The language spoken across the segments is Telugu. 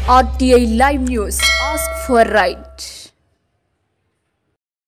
RTI Live News. Ask for right.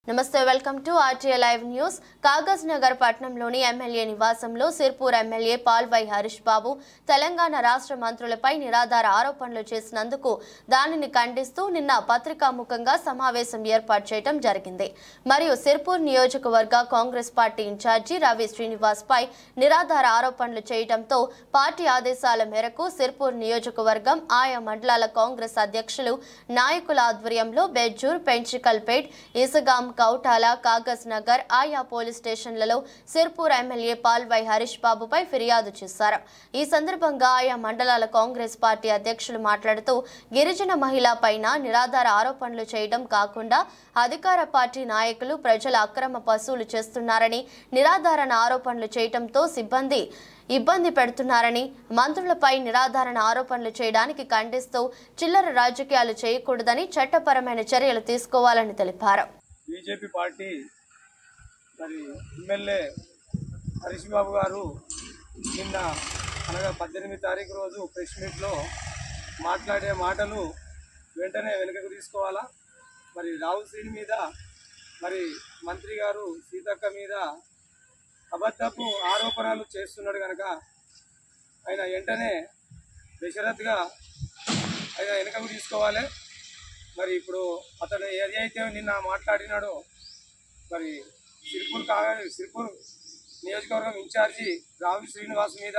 నమస్తే welcome to RTI live news. Kagaz Nagar పట్టణంలోని ఎమ్మెల్యే నివాసంలో సిర్పూర్ ఎమ్మెల్యే పాల్వై హరీష్ బాబు తెలంగాణ రాష్ట్ర మంత్రులపై నిరాధార ఆరోపణలు చేసినందుకు దానిని ఖండిస్తూ నిన్న పత్రికాముఖంగా సమావేశం ఏర్పాటు చేయడం జరిగింది. మరియు సిర్పూర్ నియోజకవర్గ కాంగ్రెస్ పార్టీ ఇన్ఛార్జి రవి శ్రీనివాస్ పై నిరాధార ఆరోపణలు చేయడంతో పార్టీ ఆదేశాల మేరకు సిర్పూర్ నియోజకవర్గం ఆయా మండలాల కాంగ్రెస్ అధ్యక్షులు నాయకుల ఆధ్వర్యంలో బెజ్జూర్, పెంచికల్పేట్, ఈసగాం, కౌటాల, కాగజ్ నగర్ ఆయా పోలీస్ స్టేషన్లలో సిర్పూర్ ఎమ్మెల్యే పాల్వై హరీష్ బాబుపై ఫిర్యాదు చేశారు. ఈ సందర్భంగా ఆయా మండలాల కాంగ్రెస్ పార్టీ అధ్యక్షులు మాట్లాడుతూ గిరిజన మహిళ పైన నిరాధార ఆరోపణలు చేయడం కాకుండా అధికార పార్టీ నాయకులు ప్రజల అక్రమ వసూలు చేస్తున్నారని, నిరాధారణ ఆరోపణలు చేయడంతో ఇబ్బంది పెడుతున్నారని, మంత్రులపై నిరాధారణ ఆరోపణలు చేయడానికి ఖండిస్తూ చిల్లర రాజకీయాలు చేయకూడదని, చట్టపరమైన చర్యలు తీసుకోవాలని తెలిపారు. బీజేపీ పార్టీ మరి ఎమ్మెల్యే హరీష్ బాబు గారు నిన్న అనగా 18 తారీఖు రోజు ప్రెస్ మీట్లో మాట్లాడే మాటలు వెంటనే వెనుకకు తీసుకోవాలా. మరి రాహుల్ శ్రీని మీద, మరి మంత్రి గారు సీతక్క మీద అబద్ధపు ఆరోపణలు చేస్తున్నాడు కనుక ఆయన వెంటనే బేషరత్గా ఆయన వెనుకకు తీసుకోవాలి. మరి ఇప్పుడు అతను ఏదైతే నిన్న మాట్లాడినాడో మరి సిర్పూర్ నియోజకవర్గం ఇన్ఛార్జి రావి శ్రీనివాస్ మీద,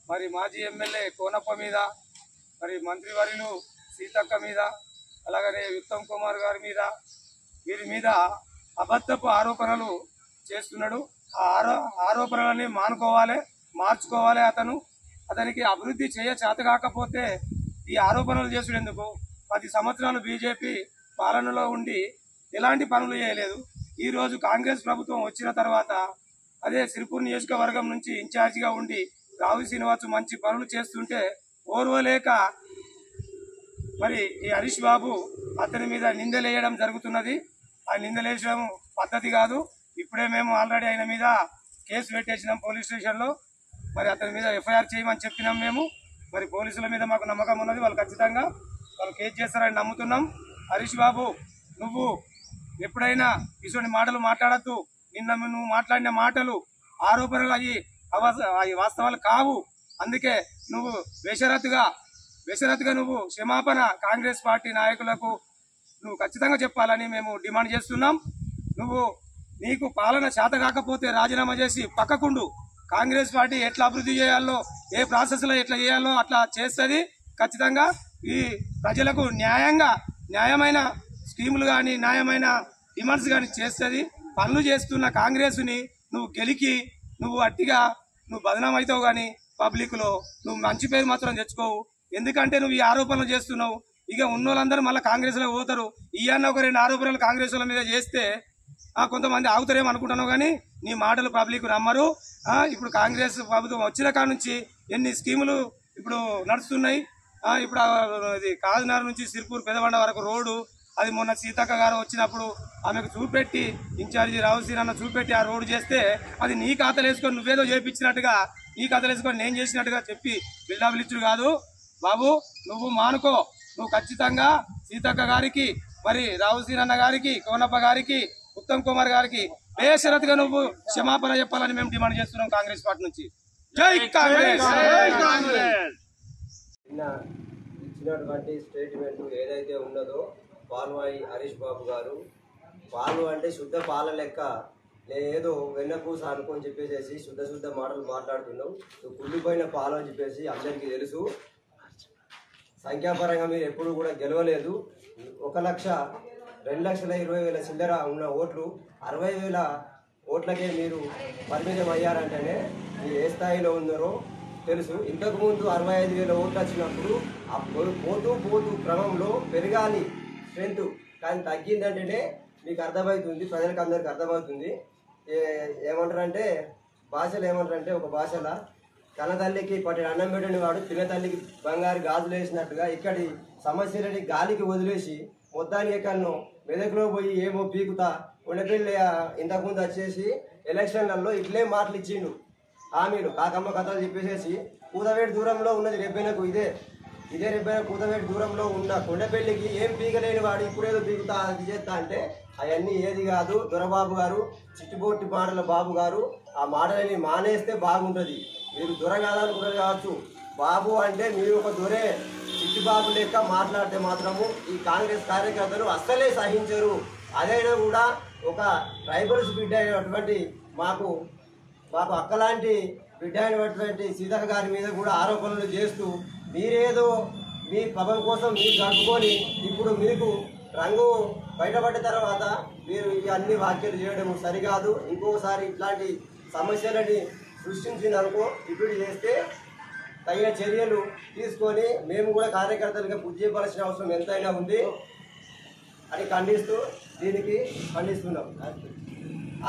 మరి మాజీ ఎమ్మెల్యే కోనప్ప మీద, మరి మంత్రివర్యులు సీతక్క మీద, అలాగనే ఉత్తమ్ కుమార్ గారి మీద, వీరి మీద అబద్ధపు ఆరోపణలు చేస్తున్నాడు. ఆ ఆరోపణలని మార్చుకోవాలి. అతనికి అభివృద్ధి చేత కాకపోతే ఈ ఆరోపణలు చేసుడెందుకు? 10 సంవత్సరాలు బీజేపీ పాలనలో ఉండి ఎలాంటి పనులు చేయలేదు. ఈరోజు కాంగ్రెస్ ప్రభుత్వం వచ్చిన తర్వాత అదే సిర్పూర్ నియోజకవర్గం నుంచి ఇన్ఛార్జిగా ఉండి రావి శ్రీనివాస్ మంచి పనులు చేస్తుంటే ఓర్వలేక మరి ఈ హరీష్ బాబు అతని మీద నిందలేయడం జరుగుతున్నది. ఆ నిందలేయడం పద్ధతి కాదు. ఇప్పుడే మేము ఆల్రెడీ ఆయన మీద కేసు పెట్టేసినాం పోలీస్ స్టేషన్లో. మరి అతని మీద ఎఫ్ఐఆర్ చేయమని చెప్పినాం మేము. మరి పోలీసుల మీద మాకు నమ్మకం ఉన్నది, వాళ్ళు ఖచ్చితంగా వాళ్ళు కేసు చేస్తారని నమ్ముతున్నాం. హరీష్ బాబు, నువ్వు ఎప్పుడైనా ఇటువంటి మాటలు మాట్లాడద్దు. నిన్న నువ్వు మాట్లాడిన మాటలు ఆరోపణలు అవి వాస్తవాలు కావు. అందుకే నువ్వు బేషరతుగా నువ్వు క్షమాపణ కాంగ్రెస్ పార్టీ నాయకులకు నువ్వు ఖచ్చితంగా చెప్పాలని మేము డిమాండ్ చేస్తున్నాం. నీకు పాలన చేత కాకపోతే రాజీనామా చేసి పక్కకుండు. కాంగ్రెస్ పార్టీ ఎట్లా అభివృద్ధి చేయాలో, ఏ ప్రాసెస్లో ఎట్లా చేయాలో అట్లా చేస్తుంది. ఖచ్చితంగా ఈ ప్రజలకు న్యాయమైన స్కీములు కానీ, న్యాయమైన డిమాండ్స్ కానీ చేస్తుంది. పనులు చేస్తున్న కాంగ్రెస్ని నువ్వు అట్టిగా బదనాం అవుతావు, కానీ పబ్లిక్లో నువ్వు మంచి పేరు మాత్రం తెచ్చుకోవు. ఎందుకంటే నువ్వు ఈ ఆరోపణలు చేస్తున్నావు. ఇక ఉన్నోళ్ళందరూ మళ్ళీ కాంగ్రెస్లో పోతారు. ఇవన్నీ ఒక 2 ఆరోపణలు కాంగ్రెస్ వాళ్ళ మీద చేస్తే కొంతమంది ఆగుతారేమో అనుకుంటున్నావు, కానీ నీ మాటలు పబ్లిక్ నమ్మరు. ఇప్పుడు కాంగ్రెస్ ప్రభుత్వం వచ్చిన కాడ నుంచి ఎన్ని స్కీములు ఇప్పుడు నడుస్తున్నాయి. ఇప్పుడు అది కాకినాడ నుంచి సిర్పూర్ పెదబండ వరకు రోడ్డు, అది మొన్న సీతక్క గారు వచ్చినప్పుడు ఆమెకు చూపెట్టి, ఇన్ఛార్జి రావుసీనన్న చూపెట్టి ఆ రోడ్డు చేస్తే అది నీ ఖాతాలు వేసుకొని నువ్వేదో చేయించినట్టుగా, నీ ఖాతాలు వేసుకొని నేను చేసినట్టుగా చెప్పి బిల్డప్లు ఇచ్చుడు కాదు బాబు. నువ్వు మానుకో. నువ్వు ఖచ్చితంగా సీతక్క గారికి, మరి రావుసీనన్న గారికి, కోనప్ప గారికి, ఉత్తమ్ కుమార్ గారికి బేషరతుగా నువ్వు క్షమాపణ చెప్పాలని మేము డిమాండ్ చేస్తున్నాం కాంగ్రెస్ పార్టీ నుంచి. జై కాంగ్రెస్. ఇచ్చినటువంటి స్టేట్మెంట్ ఏదైతే ఉన్నదో పాల్వై హరీష్ బాబు గారు, పాలు అంటే శుద్ధ పాల లెక్క, ఏదో వెన్నపూస అనుకొని చెప్పేసి శుద్ధ మాటలు మాట్లాడుతున్నావు. నువ్వు కుళ్ళిపోయిన పాలు అని చెప్పేసి అందరికీ తెలుసు. సంఖ్యాపరంగా మీరు ఎప్పుడు కూడా గెలవలేదు. 1,02,20,000 చిల్లర ఉన్న ఓట్లు 60,000 ఓట్లకే మీరు పరిమితం అయ్యారంటేనే మీరు ఏ స్థాయిలో ఉన్నారో తెలుసు. ఇంతకుముందు 65,000 ఓట్లు వచ్చినప్పుడు పోతూ క్రమంలో పెరగాలి స్ట్రెంత్, కానీ తగ్గిందంటేనే మీకు అర్థమవుతుంది, ప్రజలకు అందరికి అర్థమవుతుంది. ఏమంటారంటే ఒక భాషలో కన్నతల్లికి పట్టిన అన్నం పెట్టిన వాడు చిన్నతల్లికి బంగారు గాజులు వేసినట్టుగా ఇక్కడి సమస్యలని గాలికి వదిలేసి మొత్తానికి ఎక్కడనో మెదకులో పోయి ఏమో పీకుతా ఉండపిల్లి ఇంతకుముందు వచ్చేసి ఎలక్షన్లలో ఇట్లే మాటలు ఇచ్చిండు. హామీలు కాకమ్మ కథలు చెప్పేసేసి కూదవేడి దూరంలో ఉన్నది రెబ్బెనకు ఇదే ఇదే రెబ్బైన కూతవేటి దూరంలో ఉన్న కొండపల్లికి ఏం పీకలేని వాడు ఇప్పుడేదో పీకుతా అది చేస్తా అంటే అవన్నీ ఏది కాదు. దొరబాబు గారు, చిట్టుబోటి మాటల బాబు గారు, ఆ మాటలని మానేస్తే బాగుంటుంది. మీరు దొర కాదనుకున్నది కావచ్చు, బాబు అంటే మీరు ఒక దొరే. చిట్టుబాబు లెక్క మాట్లాడితే మాత్రము ఈ కాంగ్రెస్ కార్యకర్తలు అస్సలే సహించరు. అదైనా కూడా ఒక ట్రైబల్స్ బిడ్డ అయినటువంటి మాకు అక్కలాంటి బిడ్డ అయినటువంటి సీతక్క గారి మీద కూడా ఆరోపణలు చేస్తూ మీరేదో మీ పవన్ కోసం మీరు గడుపుకొని ఇప్పుడు మీకు రంగు బయటపడ్డ తర్వాత మీరు ఈ అన్ని వ్యాఖ్యలు చేయడం సరికాదు. ఇంకోసారి ఇట్లాంటి సమస్యలని సృష్టించిందనుకో ఇప్పుడు చేస్తే తగిన చర్యలు తీసుకొని మేము కూడా కార్యకర్తలుగా బుద్ధి చెప్పాల్సిన అవసరం ఎంతైనా ఉంది అని ఖండిస్తూ దీనికి ఖండిస్తున్నాం.